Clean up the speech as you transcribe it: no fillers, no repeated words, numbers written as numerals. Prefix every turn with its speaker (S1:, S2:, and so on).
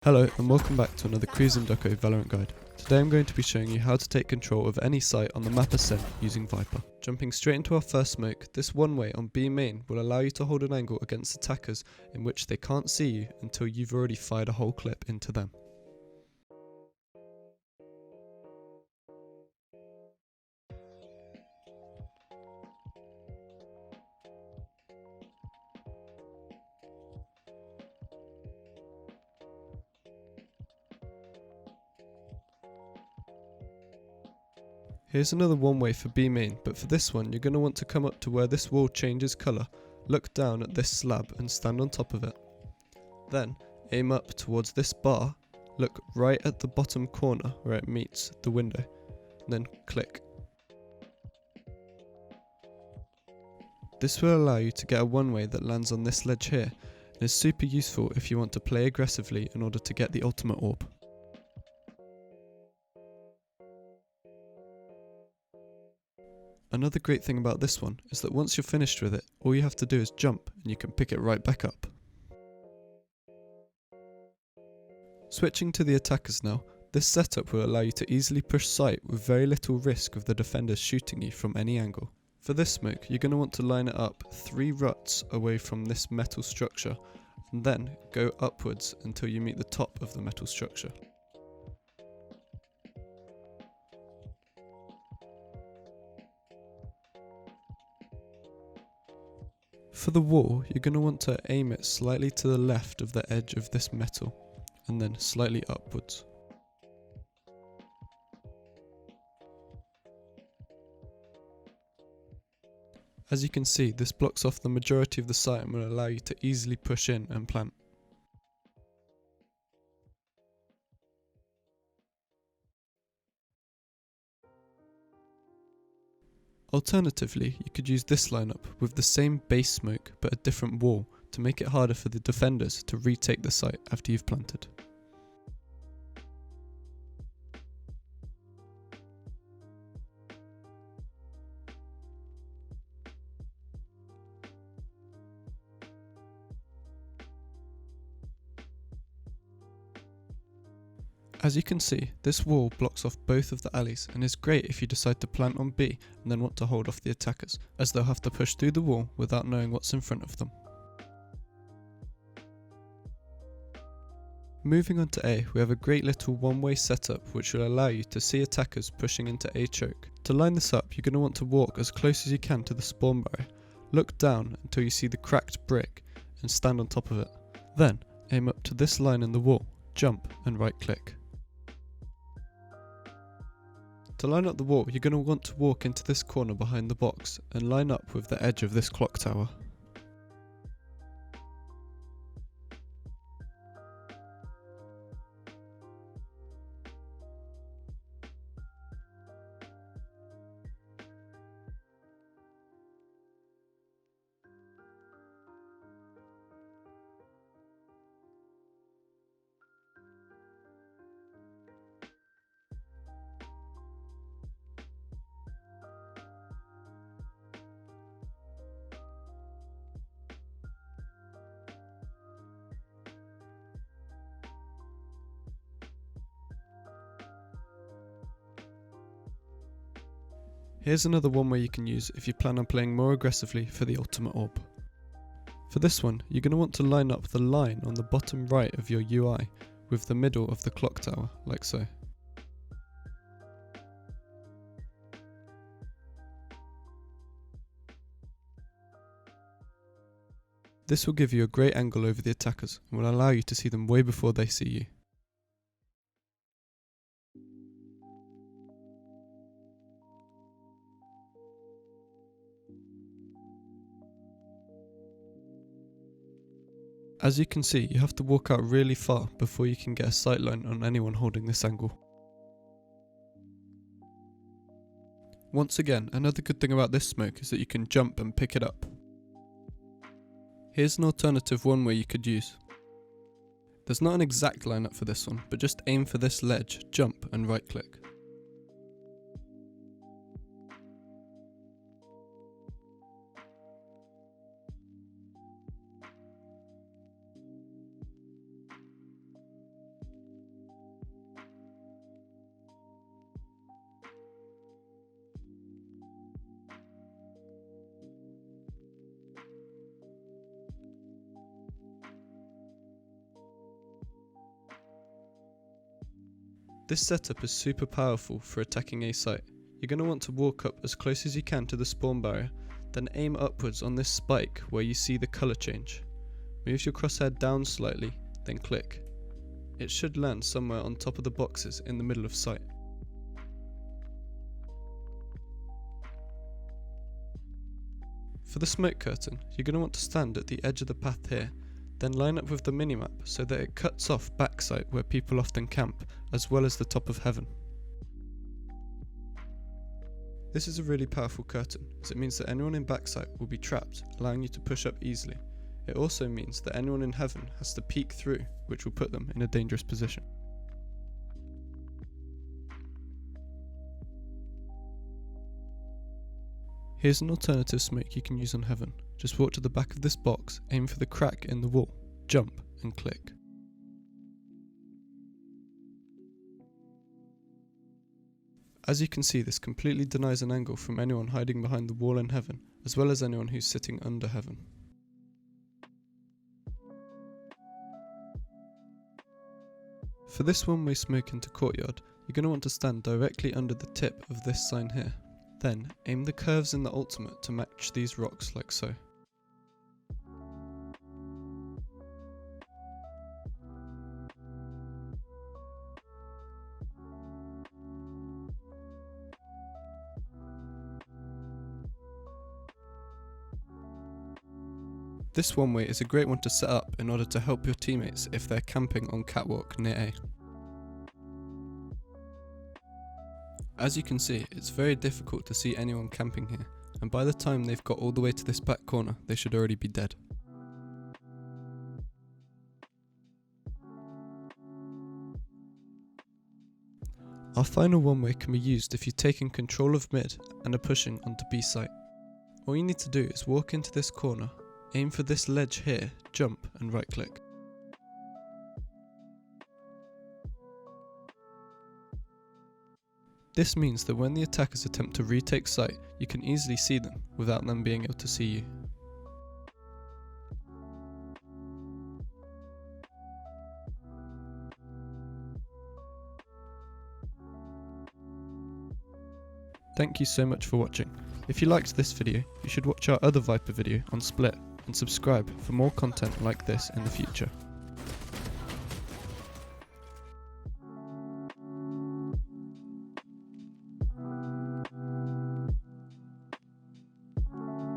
S1: Hello and welcome back to another Cruise and Deco Valorant guide. Today I'm going to be showing you how to take control of any site on the map Ascent using Viper. Jumping straight into our first smoke, this one way on B main will allow you to hold an angle against attackers in which they can't see you until you've already fired a whole clip into them. Here's another one way for B main, but for this one you're going to want to come up to where this wall changes colour, look down at this slab and stand on top of it. Then aim up towards this bar, look right at the bottom corner where it meets the window, then click. This will allow you to get a one-way that lands on this ledge here and is super useful if you want to play aggressively in order to get the ultimate orb. Another great thing about this one is that once you're finished with it, all you have to do is jump and you can pick it right back up. Switching to the attackers now, this setup will allow you to easily push site with very little risk of the defenders shooting you from any angle. For this smoke, you're going to want to line it up 3 ruts away from this metal structure and then go upwards until you meet the top of the metal structure. For the wall, you're going to want to aim it slightly to the left of the edge of this metal, and then slightly upwards. As you can see, this blocks off the majority of the site and will allow you to easily push in and plant. Alternatively, you could use this lineup with the same base smoke but a different wall to make it harder for the defenders to retake the site after you've planted. As you can see, this wall blocks off both of the alleys and is great if you decide to plant on B and then want to hold off the attackers, as they'll have to push through the wall without knowing what's in front of them. Moving on to A, we have a great little one-way setup which will allow you to see attackers pushing into A choke. To line this up, you're going to want to walk as close as you can to the spawn barrier, look down until you see the cracked brick and stand on top of it. Then aim up to this line in the wall, jump and right click. To line up the wall, you're going to want to walk into this corner behind the box and line up with the edge of this clock tower. Here's another one way you can use if you plan on playing more aggressively for the ultimate orb. For this one, you're going to want to line up the line on the bottom right of your UI with the middle of the clock tower, like so. This will give you a great angle over the attackers and will allow you to see them way before they see you. As you can see, you have to walk out really far before you can get a sight line on anyone holding this angle. Once again, another good thing about this smoke is that you can jump and pick it up. Here's an alternative one way you could use. There's not an exact lineup for this one, but just aim for this ledge, jump and right click. This setup is super powerful for attacking a site. You're going to want to walk up as close as you can to the spawn barrier, then aim upwards on this spike where you see the colour change. Move your crosshair down slightly, then click. It should land somewhere on top of the boxes in the middle of sight. For the smoke curtain, you're going to want to stand at the edge of the path here, then line up with the minimap so that it cuts off backsite where people often camp, as well as the top of heaven. This is a really powerful curtain, as it means that anyone in backsite will be trapped, allowing you to push up easily. It also means that anyone in heaven has to peek through, which will put them in a dangerous position. Here's an alternative smoke you can use on heaven. Just walk to the back of this box, aim for the crack in the wall, jump and click. As you can see, this completely denies an angle from anyone hiding behind the wall in heaven, as well as anyone who's sitting under heaven. For this one-way smoke into courtyard, you're going to want to stand directly under the tip of this sign here. Then, aim the curves in the ultimate to match these rocks like so. This one way is a great one to set up in order to help your teammates if they're camping on catwalk near A. As you can see, it's very difficult to see anyone camping here, and by the time they've got all the way to this back corner, they should already be dead. Our final one way can be used if you're taking control of mid and are pushing onto B site. All you need to do is walk into this corner, aim for this ledge here, jump and right click. This means that when the attackers attempt to retake site, you can easily see them without them being able to see you. Thank you so much for watching. If you liked this video, you should watch our other Viper video on Split and subscribe for more content like this in the future.